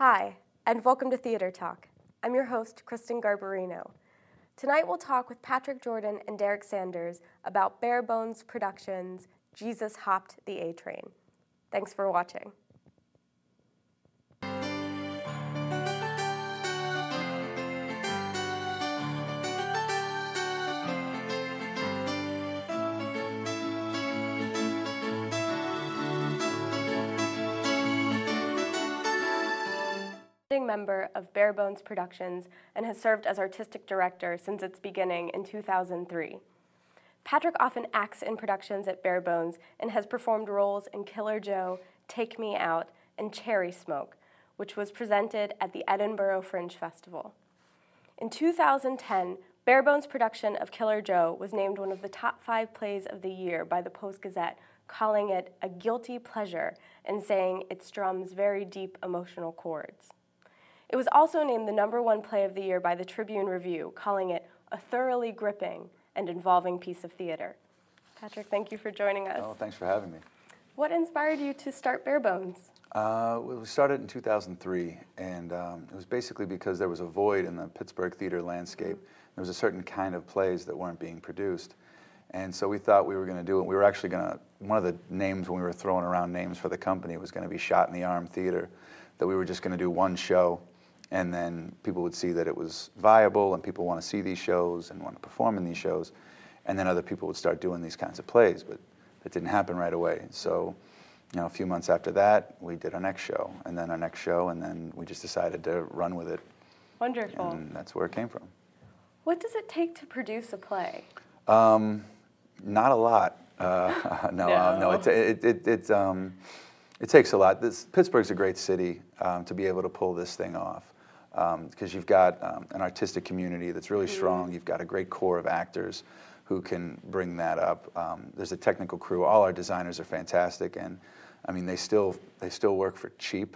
Hi, and welcome to Theater Talk. I'm your host, Kristen Garbarino. Tonight we'll talk with Patrick Jordan and Derrick Sanders about Barebones Productions' Jesus Hopped the A-Train. Thanks for watching. Member of Barebones Productions and has served as artistic director since its beginning in 2003. Patrick often acts in productions at Barebones and has performed roles in Killer Joe, Take Me Out, and Cherry Smoke, which was presented at the Edinburgh Fringe Festival. In 2010, Barebones' production of Killer Joe was named one of the top 5 plays of the year by the Post-Gazette, calling it a guilty pleasure and saying it strums very deep emotional chords. It was also named the #1 play of the year by the Tribune Review, calling it a thoroughly gripping and involving piece of theater. Patrick, thank you for joining us. Oh, thanks for having me. What inspired you to start Barebones? We started in 2003, and it was basically because there was a void in the Pittsburgh theater landscape. There was a certain kind of plays that weren't being produced. And so we thought we were going to do it. We were actually going to, one of the names when we were throwing around names for the company was going to be Shot in the Arm Theater, that we were just going to do one show. And then people would see that it was viable and people want to see these shows and want to perform in these shows. And then other people would start doing these kinds of plays, but it didn't happen right away. So, a few months after that, we did our next show, and then our next show, and then we just decided to run with it. Wonderful. And that's where it came from. What does it take to produce a play? Not a lot. No. It takes a lot. Pittsburgh's a great city to be able to pull this thing off. Because you've got an artistic community that's really strong. You've got a great core of actors who can bring that up. There's a technical crew. All our designers are fantastic, and I mean they still work for cheap,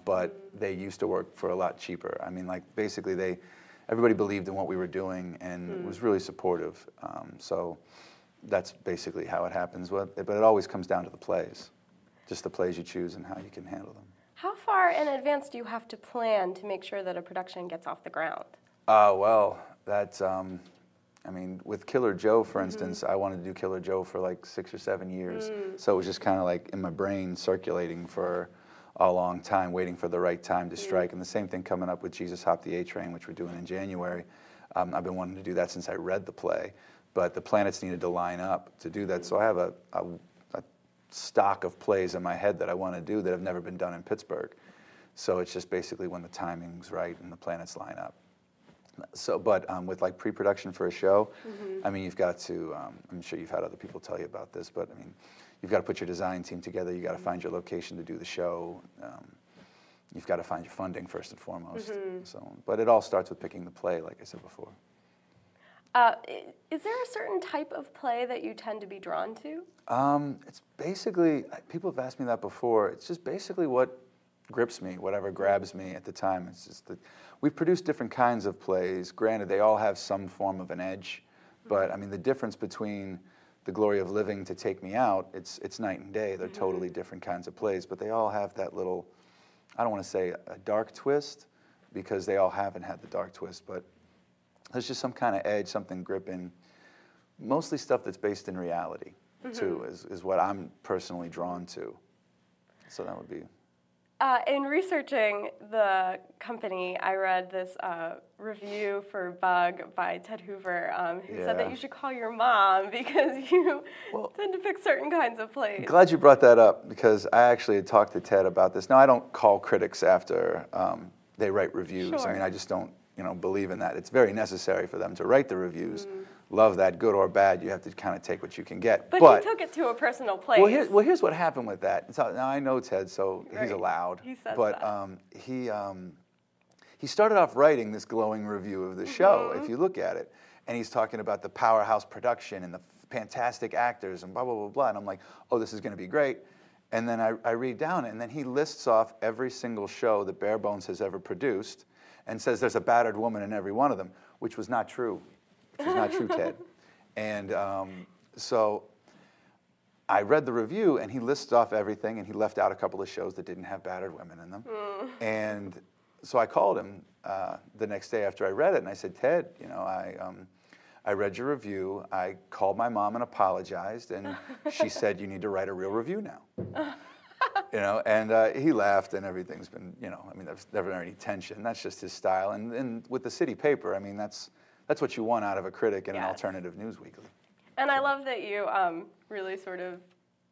but they used to work for a lot cheaper. I mean, like basically everybody believed in what we were doing and was really supportive. So that's basically how it happens. But it always comes down to the plays, just the plays you choose and how you can handle them. How far in advance do you have to plan to make sure that a production gets off the ground? Well, that's, with Killer Joe, for instance, I wanted to do Killer Joe for like 6 or 7 years. So it was just kind of like in my brain circulating for a long time, waiting for the right time to strike. And the same thing coming up with Jesus Hopped the A-Train, which we're doing in January. I've been wanting to do that since I read the play, but the planets needed to line up to do that. So I have a stock of plays in my head that I want to do that have never been done in Pittsburgh. So it's just basically when the timing's right and the planets line up. So, but with like pre-production for a show, I mean, you've got to, I'm sure you've had other people tell you about this, but I mean, you've got to put your design team together, you got to find your location to do the show, you've got to find your funding first and foremost. So, but it all starts with picking the play, like I said before. Is there a certain type of play that you tend to be drawn to? It's basically, people have asked me that before, it's just basically what grips me, whatever grabs me at the time. It's just that we've produced different kinds of plays. Granted, they all have some form of an edge, but I mean, the difference between The Glory of Living to Take Me Out, it's night and day. They're totally different kinds of plays, but they all have that little, I don't want to say a dark twist, because they all haven't had the dark twist, but there's just some kind of edge, something gripping, mostly stuff that's based in reality, too, is what I'm personally drawn to. So that would be. In researching the company, I read this review for Bug by Ted Hoover, who said that you should call your mom because you tend to pick certain kinds of plays. Glad you brought that up, because I actually had talked to Ted about this. Now, I don't call critics after they write reviews. Sure. I mean, I just don't believe in that. It's very necessary for them to write the reviews. Love that, good or bad, you have to kind of take what you can get. But he took it to a personal place. Well, here's what happened with that. Now, I know Ted, so he's allowed. He says but that. He started off writing this glowing review of the show, if you look at it. And he's talking about the powerhouse production and the fantastic actors and blah, blah, blah, blah. And I'm like, oh, this is going to be great. And then I read down it, and then he lists off every single show that Barebones has ever produced and says there's a battered woman in every one of them, which was not true. Which is not true, Ted. And so I read the review, and he listed off everything, and he left out a couple of shows that didn't have battered women in them. And so I called him the next day after I read it, and I said, Ted, you know, I read your review. I called my mom and apologized, and she said, you need to write a real review now. You know, and he laughed, and everything's been, you know, I mean, there's never any tension. That's just his style. And with the city paper, I mean, that's what you want out of a critic in an alternative news weekly. And I love that you really sort of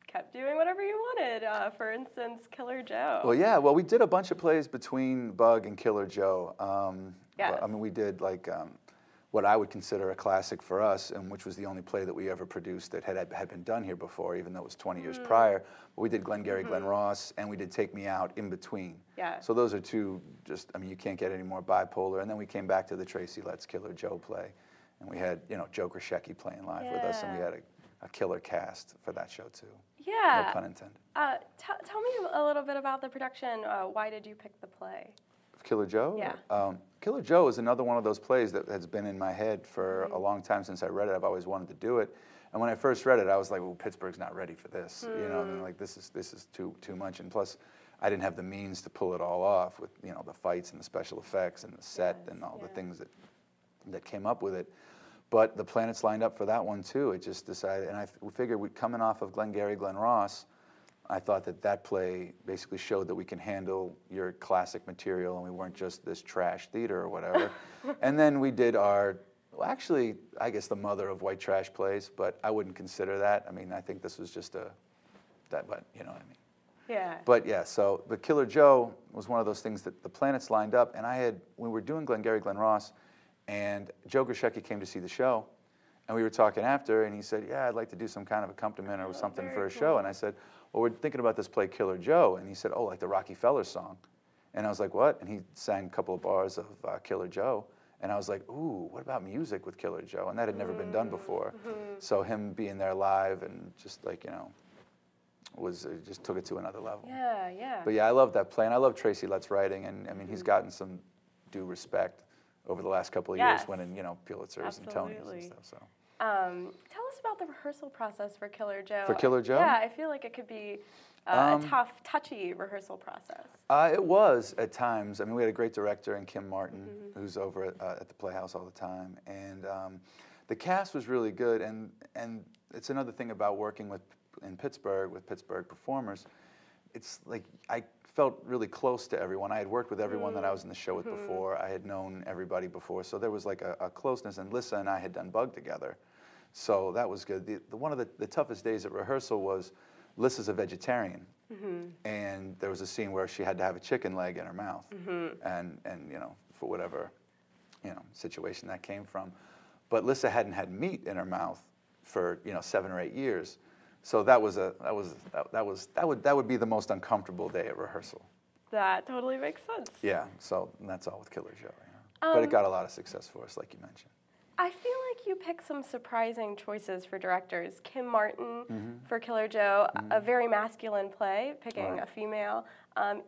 kept doing whatever you wanted. For instance, Killer Joe. Well, yeah. Well, we did a bunch of plays between Bug and Killer Joe. Yes. I mean, we did like what I would consider a classic for us, and which was the only play that we ever produced that had been done here before, even though it was 20 years prior. But we did Glengarry Glen Ross, and we did Take Me Out in between. Yeah. So those are two just, I mean, you can't get any more bipolar. And then we came back to the Tracy Letts Killer Joe play, and we had, you know, Joe Krashecki playing live with us, and we had a killer cast for that show too. Yeah. No pun intended. Tell me a little bit about the production. Why did you pick the play? Killer Joe? Yeah. Killer Joe is another one of those plays that has been in my head for a long time since I read it. I've always wanted to do it. And when I first read it, I was like, well, Pittsburgh's not ready for this. You know, and like this is too much. And plus, I didn't have the means to pull it all off with, you know, the fights and the special effects and the set and all the things that came up with it. But the planets lined up for that one too. It just decided, and I figured coming off of Glengarry Glen Ross, I thought that play basically showed that we can handle your classic material, and we weren't just this trash theater or whatever. And then we did our, well, actually, I guess the mother of white trash plays, but I wouldn't consider that. I mean, I think this was just but you know what I mean. Yeah. But yeah, but Killer Joe was one of those things that the planets lined up, and we were doing Glengarry Glen Ross, and Joe Krashecki came to see the show, and we were talking after, and he said, yeah, I'd like to do some kind of accompaniment or something for a show. And I said, well, we're thinking about this play Killer Joe. And he said, oh, like the Rocky Feller song. And I was like, what? And he sang a couple of bars of Killer Joe. And I was like, ooh, what about music with Killer Joe? And that had never been done before. So him being there live and just like, you know, just took it to another level. Yeah, yeah. But yeah, I love that play. And I love Tracy Letts' writing. And I mean, he's gotten some due respect over the last couple of years, winning, you know, Pulitzers and Tonys and stuff. So. Tell us about the rehearsal process for Killer Joe. For Killer Joe? Yeah, I feel like it could be a tough, touchy rehearsal process. It was at times. I mean, we had a great director in Kim Martin, who's over at the Playhouse all the time, and the cast was really good. And it's another thing about working in Pittsburgh with Pittsburgh performers. It's like I felt really close to everyone. I had worked with everyone that I was in the show with before. I had known everybody before, so there was like a closeness. And Lissa and I had done Bug together, so that was good. One of the toughest days at rehearsal was Lissa's a vegetarian, and there was a scene where she had to have a chicken leg in her mouth, and you know, for whatever, you know, situation that came from. But Lissa hadn't had meat in her mouth for, you know, 7 or 8 years. So that would be the most uncomfortable day at rehearsal. That totally makes sense. Yeah, so that's all with Killer Joe. Yeah. But it got a lot of success for us, like you mentioned. I feel like you picked some surprising choices for directors. Kim Martin for Killer Joe, a very masculine play, picking a female.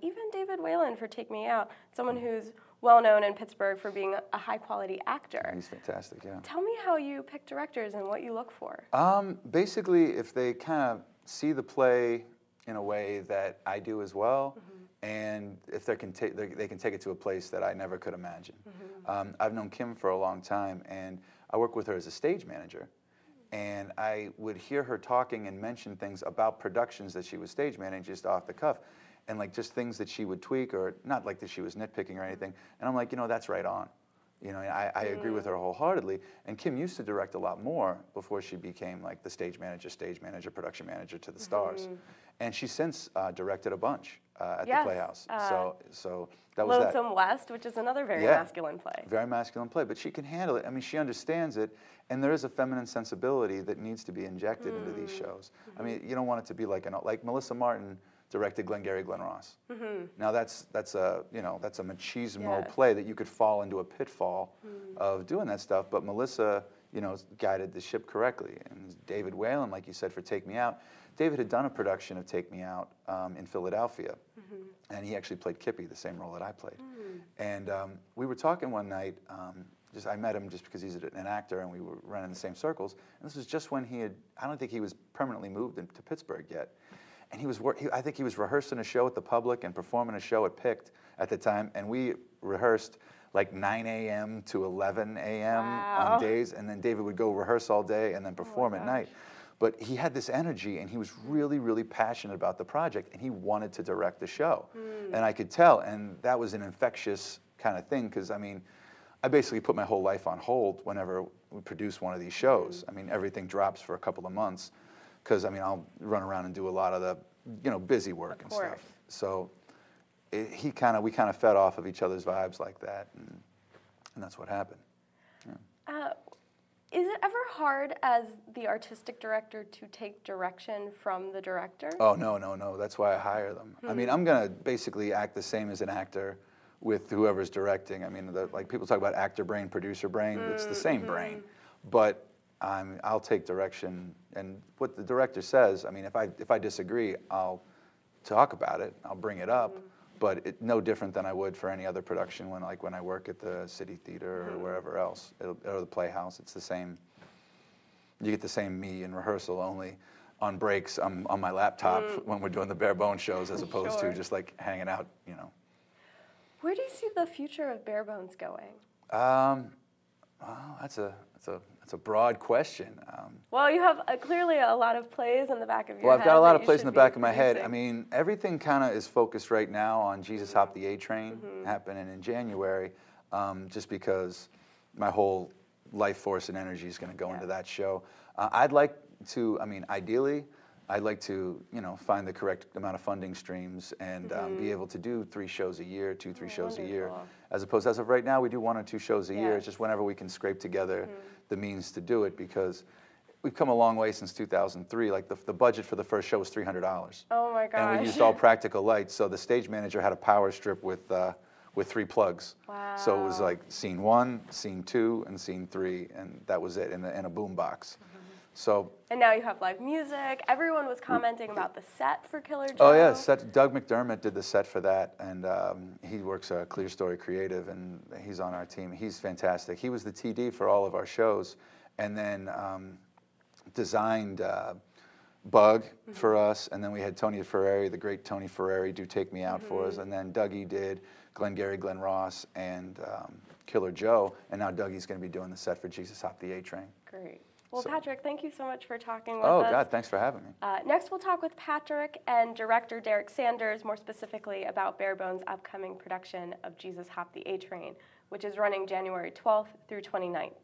Even David Whalen for Take Me Out, someone who's well known in Pittsburgh for being a high-quality actor. He's fantastic, yeah. Tell me how you pick directors and what you look for. Basically, if they kind of see the play in a way that I do as well, and if they can take it to a place that I never could imagine. I've known Kim for a long time, and I work with her as a stage manager, and I would hear her talking and mention things about productions that she was stage managing just off the cuff, and like just things that she would tweak, or not like that she was nitpicking or anything. And I'm like, you know, that's right on. You know, I agree with her wholeheartedly. And Kim used to direct a lot more before she became like the stage manager, production manager to the stars. And she's since directed a bunch at the Playhouse. So that was that. Lonesome West, which is another very masculine play. Very masculine play, but she can handle it. I mean, she understands it, and there is a feminine sensibility that needs to be injected into these shows. I mean, you don't want it to be like Melissa Martin directed Glengarry Glen Ross. Now that's a machismo play that you could fall into a pitfall of doing that stuff. But Melissa, you know, guided the ship correctly. And David Whalen, like you said, for Take Me Out. David had done a production of Take Me Out in Philadelphia, and he actually played Kippy, the same role that I played. And we were talking one night, I met him just because he's an actor, and we were running in the same circles. And this was just when I don't think he was permanently moved to Pittsburgh yet. And I think he was rehearsing a show at the Public and performing a show at Picked at the time. And we rehearsed like 9 a.m. to 11 a.m. on days. And then David would go rehearse all day and then perform at night. But he had this energy, and he was really, really passionate about the project, and he wanted to direct the show. And I could tell, and that was an infectious kind of thing, because, I mean, I basically put my whole life on hold whenever we produce one of these shows. I mean, everything drops for a couple of months, because, I mean, I'll run around and do a lot of the, busy work and stuff. So we kind of fed off of each other's vibes like that, and that's what happened. Yeah. Is it ever hard as the artistic director to take direction from the director? Oh, no. That's why I hire them. I mean, I'm going to basically act the same as an actor with whoever's directing. I mean, like people talk about actor brain, producer brain. It's the same brain. But I'll take direction. And what the director says, I mean, if I disagree, I'll talk about it. I'll bring it up. But it's no different than I would for any other production when I work at the City Theater or wherever else, or the Playhouse. It's the same. You get the same me in rehearsal, only on breaks I'm on my laptop when we're doing the Barebones shows, as opposed to just like hanging out, Where do you see the future of Barebones going? Well, that's a broad question. Well, you have clearly a lot of plays in the back of your head. Well, I've got a lot of plays in the back of my head. I mean, everything kind of is focused right now on Jesus Hopped the A Train happening in January, just because my whole life force and energy is going to go into that show. I'd like to, I mean, ideally, I'd like to, find the correct amount of funding streams and be able to do 3 shows a year, 2-3 shows a year, as opposed to, as of right now, we do 1 or 2 shows a year. It's just whenever we can scrape together the means to do it, because we've come a long way since 2003. Like the budget for the first show was $300. Oh my gosh. And we used all practical lights. So the stage manager had a power strip with 3 plugs. Wow. So it was like scene 1, scene 2, and scene 3, and that was it in a boom box. So. And now you have live music. Everyone was commenting about the set for Killer Joe. Oh yeah, Doug McDermott did the set for that, and he works at Clear Story Creative, and he's on our team. He's fantastic. He was the TD for all of our shows, and then designed Bug for us, and then we had Tony Ferrari, the great Tony Ferrari, do Take Me Out for us, and then Dougie did Glengarry Glen Ross and Killer Joe, and now Dougie's going to be doing the set for Jesus Hopped the A Train. Great. Well, Patrick, thank you so much for talking with us. Oh, God, thanks for having me. Next, we'll talk with Patrick and director Derrick Sanders, more specifically about Barebones' upcoming production of Jesus Hopped the A Train, which is running January 12th through 29th.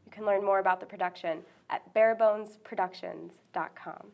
You can learn more about the production at barebonesproductions.com.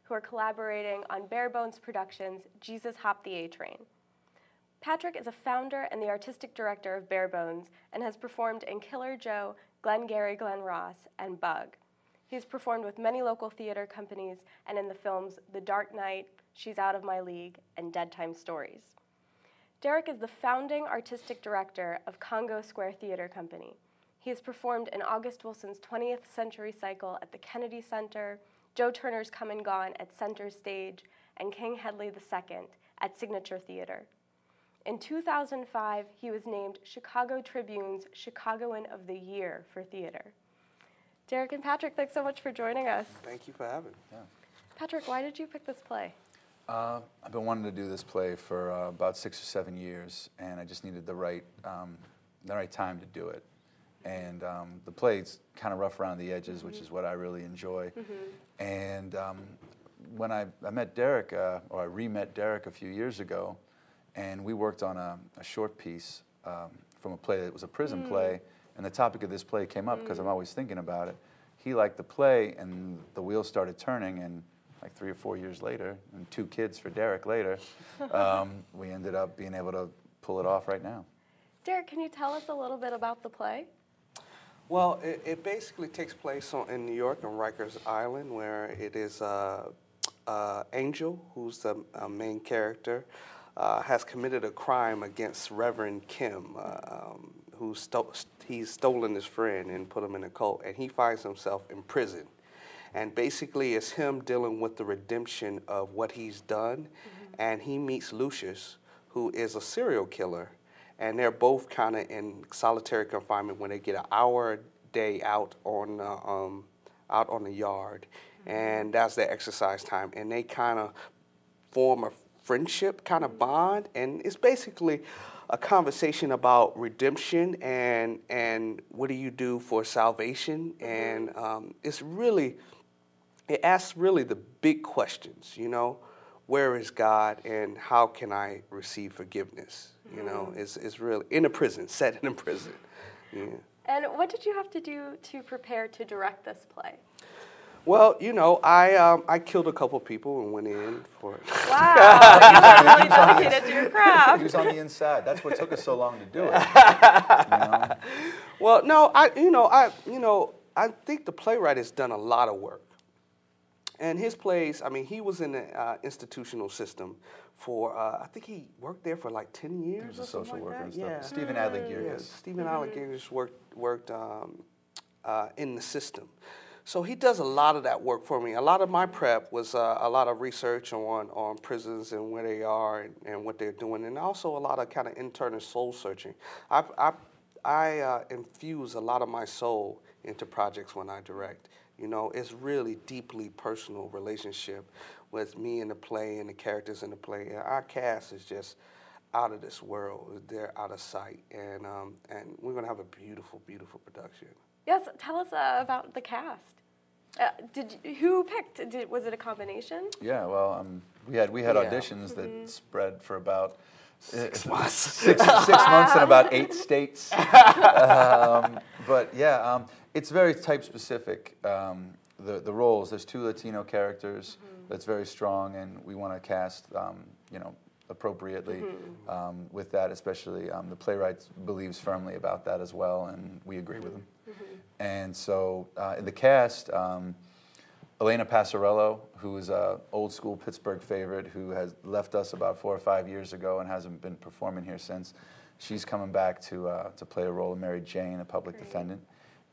Who are collaborating on Barebones Productions' Jesus Hopped the A Train. Patrick is a founder and the artistic director of Barebones and has performed in Killer Joe, Glengarry Glen Ross, and Bug. He has performed with many local theater companies and in the films The Dark Knight, She's Out of My League, and Dead Time Stories. Derrick is the founding artistic director of Congo Square Theater Company. He has performed in August Wilson's 20th Century Cycle at the Kennedy Center, Joe Turner's Come and Gone at Center Stage, and King Hedley II at Signature Theater. In 2005, he was named Chicago Tribune's Chicagoan of the Year for theater. Derrick and Patrick, thanks so much for joining us. Thank you for having me. Yeah. Patrick, why did you pick this play? I've been wanting to do this play for about 6 or 7 years, and I just needed the right time to do it. And the play's kind of rough around the edges, which is what I really enjoy. And when I met Derrick, or I re-met Derrick a few years ago, and we worked on a short piece from a play that was a prison play, and the topic of this play came up because I'm always thinking about it. He liked the play, and the wheels started turning, and like 3 or 4 years later, and 2 kids for Derrick later, we ended up being able to pull it off right now. Derrick, can you tell us a little bit about the play? Well, it basically takes place in New York on Rikers Island, where it is Angel, who's the main character, has committed a crime against Reverend Kim, he's stolen his friend and put him in a cult, and he finds himself in prison. And basically, it's him dealing with the redemption of what he's done, and he meets Lucius, who is a serial killer. And they're both kind of in solitary confinement when they get an hour a day out on the yard, and that's their exercise time. And they kind of form a friendship, kind of bond, and it's basically a conversation about redemption and what do you do for salvation. And it asks really the big questions, you know. Where is God, and how can I receive forgiveness? You know, it's really in a prison, set in a prison. Yeah. And what did you have to do to prepare to direct this play? Well, you know, I killed a couple people and went in for it. Wow, you are really dedicated to your craft. He was on the inside. That's what took us so long to do it. You know? Well, no, I think the playwright has done a lot of work. And his plays, I mean, he was in the institutional system for, I think he worked there for like 10 years. He was a or social something worker like and that. stuff. Yeah. Stephen Adler-Gierges. Yeah, Stephen Adler-Gierges worked in the system. So he does a lot of that work for me. A lot of my prep was a lot of research on prisons and where they are and what they're doing, and also a lot of kind of internal soul searching. I infuse a lot of my soul into projects when I direct. You know, it's really deeply personal relationship with me in the play and the characters in the play. Our cast is just out of this world. They're out of sight, and we're gonna have a beautiful, beautiful production. Yes, tell us about the cast. Who picked? Was it a combination? Yeah, well, we had auditions that spread for about 6 months. six months in about 8 states. But yeah, it's very type specific. The roles. There's 2 Latino characters that's very strong, and we want to cast, you know, appropriately with that. Especially the playwright believes firmly about that as well, and we agree with him. And so in the cast, Elena Passarello, who is an old school Pittsburgh favorite, who has left us about 4 or 5 years ago and hasn't been performing here since. She's coming back to play a role of Mary Jane, a public defendant.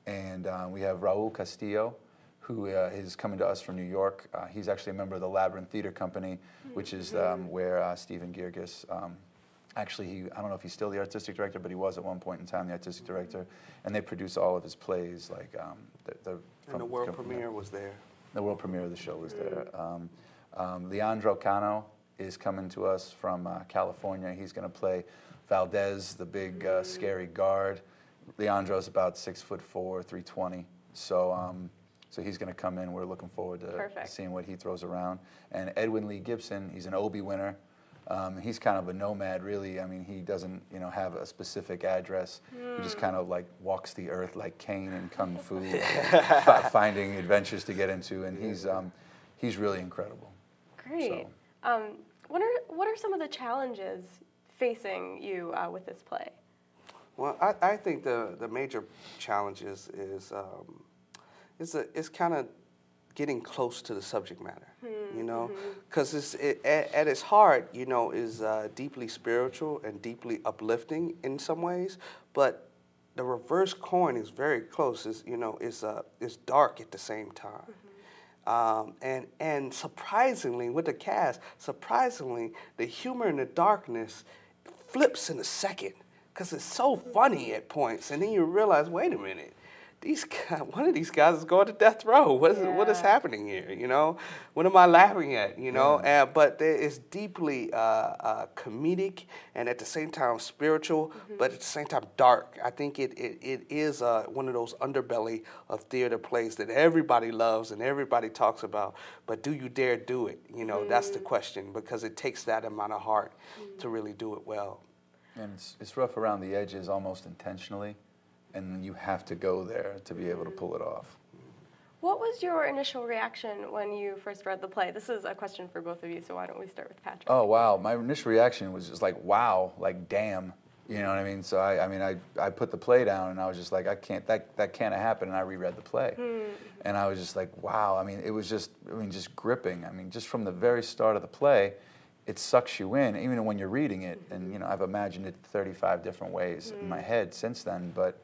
And we have Raul Castillo, who is coming to us from New York. He's actually a member of the Labyrinth Theater Company, which is where Stephen Gierges, actually, I don't know if he's still the artistic director, but he was at one point in time the artistic director. And they produce all of his plays, like and the world premiere was there. The world premiere of the show was there. Leandro Cano is coming to us from California. He's going to play Valdez, the big scary guard. Leandro's about 6'4", 320. So he's going to come in. We're looking forward to seeing what he throws around. And Edwin Lee Gibson, he's an Obie winner. He's kind of a nomad, really. I mean, he doesn't, you know, have a specific address. He just kind of like walks the earth like Caine in Kung Fu, finding adventures to get into, and he's really incredible. Great. So. What are some of the challenges facing you with this play? Well, I think the major challenges is kind of getting close to the subject matter, you know, because at its heart, you know, is deeply spiritual and deeply uplifting in some ways, but the reverse coin is very close. Is dark at the same time, and surprisingly, with the cast, the humor and the darkness flips in a second because it's so funny at points, and then you realize, wait a minute. One of these guys is going to death row. What is happening here? You know, what am I laughing at? You know, but it's deeply comedic and at the same time spiritual, but at the same time dark. I think it is one of those underbelly of theater plays that everybody loves and everybody talks about. But do you dare do it? You know, that's the question, because it takes that amount of heart to really do it well. And it's rough around the edges, almost intentionally. And you have to go there to be able to pull it off. What was your initial reaction when you first read the play? This is a question for both of you, so why don't we start with Patrick? Oh, wow. My initial reaction was just like, wow, like, damn. You know what I mean? So I put the play down and I was just like, that can't happen. And I reread the play, and I was just like, wow. I mean, it was just gripping. I mean, just from the very start of the play, it sucks you in, even when you're reading it. And you know, I've imagined it 35 different ways in my head since then. But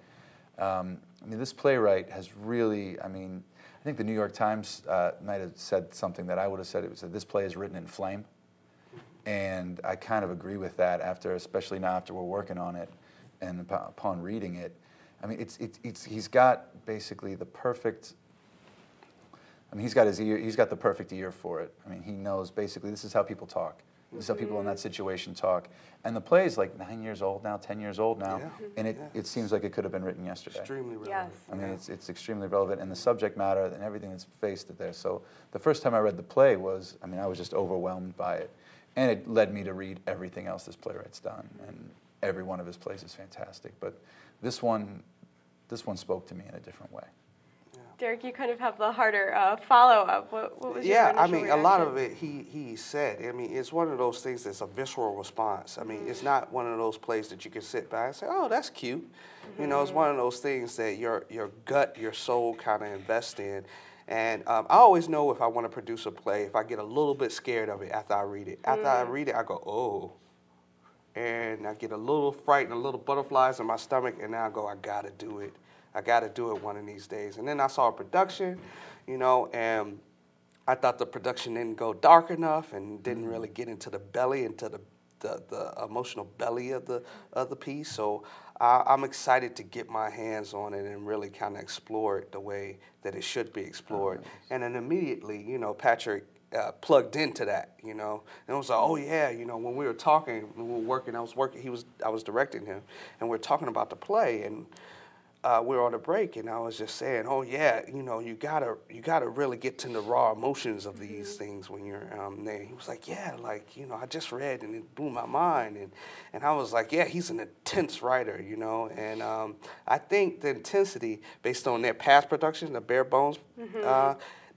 I mean, this playwright has really. I mean, I think the New York Times might have said something that I would have said. It was that this play is written in flame. And I kind of agree with that especially now after we're working on it, and upon reading it. I mean, he's got basically the perfect. I mean, he's got the perfect ear for it. I mean, he knows basically this is how people talk. This is how people in that situation talk. And the play is like 9 years old now, 10 years old now, and it seems like it could have been written yesterday. Extremely relevant. Yes. I mean, it's extremely relevant, and the subject matter and everything that's faced there. So the first time I read the play I was just overwhelmed by it. And it led me to read everything else this playwright's done, and every one of his plays is fantastic. But this one spoke to me in a different way. Derrick, you kind of have the harder follow-up. What was your initial I mean, reaction? a lot of it he said. I mean, it's one of those things that's a visceral response. I mean, it's not one of those plays that you can sit back and say, oh, that's cute. You know, it's one of those things that your gut, your soul kind of invests in. And I always know if I want to produce a play, if I get a little bit scared of it after I read it. After I read it, I go, oh. And I get a little frightened, a little butterflies in my stomach, and now I go, I got to do it. I got to do it one of these days. And then I saw a production, you know, and I thought the production didn't go dark enough and didn't really get into the belly, into the emotional belly of the piece. So I'm excited to get my hands on it and really kind of explore it the way that it should be explored. Oh, nice. And then immediately, you know, Patrick plugged into that, you know, and it was like, oh yeah, you know, when we were talking, when we were working, I was directing him, and we were talking about the play, and we were on a break, and I was just saying, oh yeah, you know, you gotta really get to the raw emotions of these things when you're there. He was like, yeah, like, you know, I just read and it blew my mind, and I was like, yeah, he's an intense writer, you know, and I think the intensity based on their past productions, the Barebones,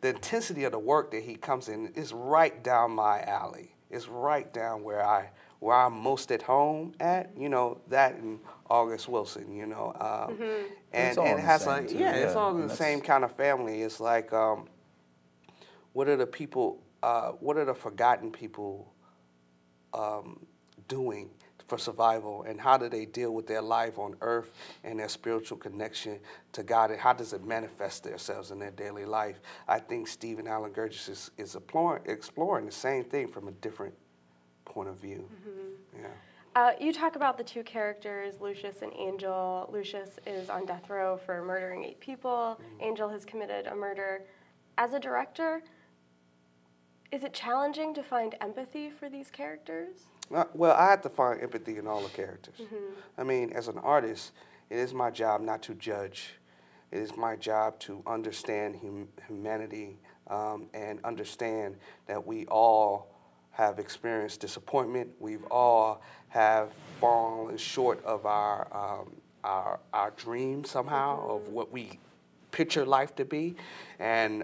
the intensity of the work that he comes in is right down my alley. It's right down where I'm most at home at, you know, that and August Wilson, you know, and it has like, it's all in the same kind of family. It's like, what are the forgotten people doing for survival, and how do they deal with their life on earth and their spiritual connection to God, and how does it manifest themselves in their daily life? I think Stephen Allen Gurgis is exploring the same thing from a different point of view. You talk about the two characters, Lucius and Angel. Lucius is on death row for murdering 8 people. Angel has committed a murder. As a director, is it challenging to find empathy for these characters? Well, I have to find empathy in all the characters. I mean, as an artist, it is my job not to judge. It is my job to understand humanity and understand that we all have experienced disappointment. We've all have fallen short of our dream somehow of what we picture life to be, and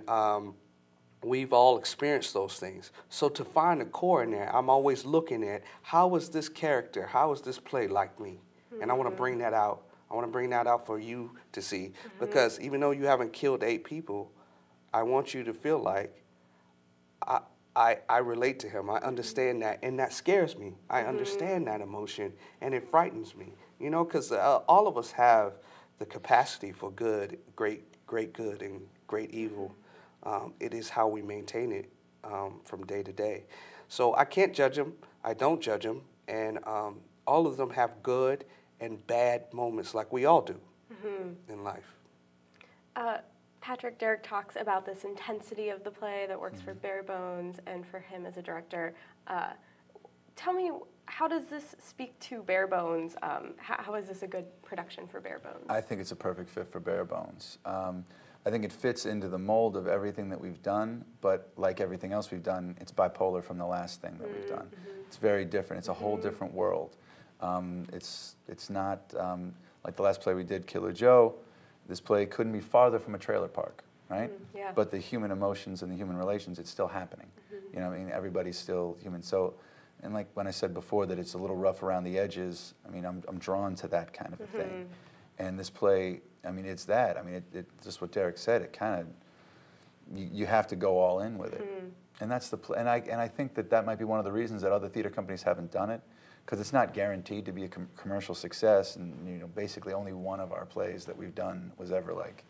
we've all experienced those things. So to find the core in there, I'm always looking at how is this character, how is this play like me, and I want to bring that out. I want to bring that out for you to see, because even though you haven't killed 8 people, I want you to feel like I relate to him. I understand that, and that scares me. I understand that emotion, and it frightens me. You know, because all of us have the capacity for good, great good, and great evil. It is how we maintain it from day to day. So I can't judge them. I don't judge them, and all of them have good and bad moments, like we all do in life. Patrick, Derrick talks about this intensity of the play that works for Barebones and for him as a director. Tell me, how does this speak to Barebones? How is this a good production for Barebones? I think it's a perfect fit for Barebones. I think it fits into the mold of everything that we've done, but like everything else we've done, it's bipolar from the last thing that we've done. It's very different. It's a whole different world. It's not like the last play we did, Killer Joe. This play couldn't be farther from a trailer park, right? Yeah. But the human emotions and the human relations, it's still happening. You know, I mean, everybody's still human. So, And like when I said before that it's a little rough around the edges, I mean, I'm drawn to that kind of a thing. And this play, I mean, it's that. I mean, it's just what Derrick said. It kind of, you have to go all in with it. And that's the and I think that might be one of the reasons that other theater companies haven't done it, because it's not guaranteed to be a commercial success. And you know, basically only one of our plays that we've done was ever like,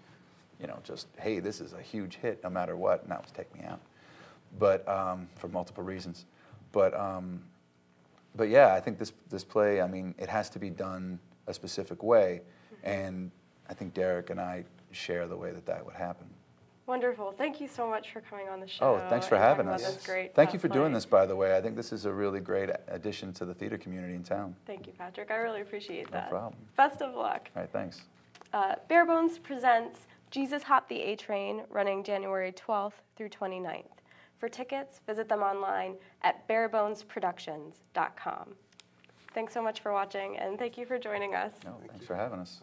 you know, just, hey, this is a huge hit no matter what, and that was Take Me Out. But for multiple reasons. But yeah, I think this play, I mean, it has to be done a specific way, and I think Derrick and I share the way that would happen. Wonderful. Thank you so much for coming on the show. Oh, thanks for having us. This great Thank you for doing play. this, by the way. I think this is a really great addition to the theater community in town. Thank you, Patrick. I really appreciate that. No problem. Best of luck. All right, thanks. Barebones presents Jesus Hopped the A-Train, running January 12th through 29th. For tickets, visit them online at barebonesproductions.com. Thanks so much for watching, and thank you for joining us. No, thanks for having us.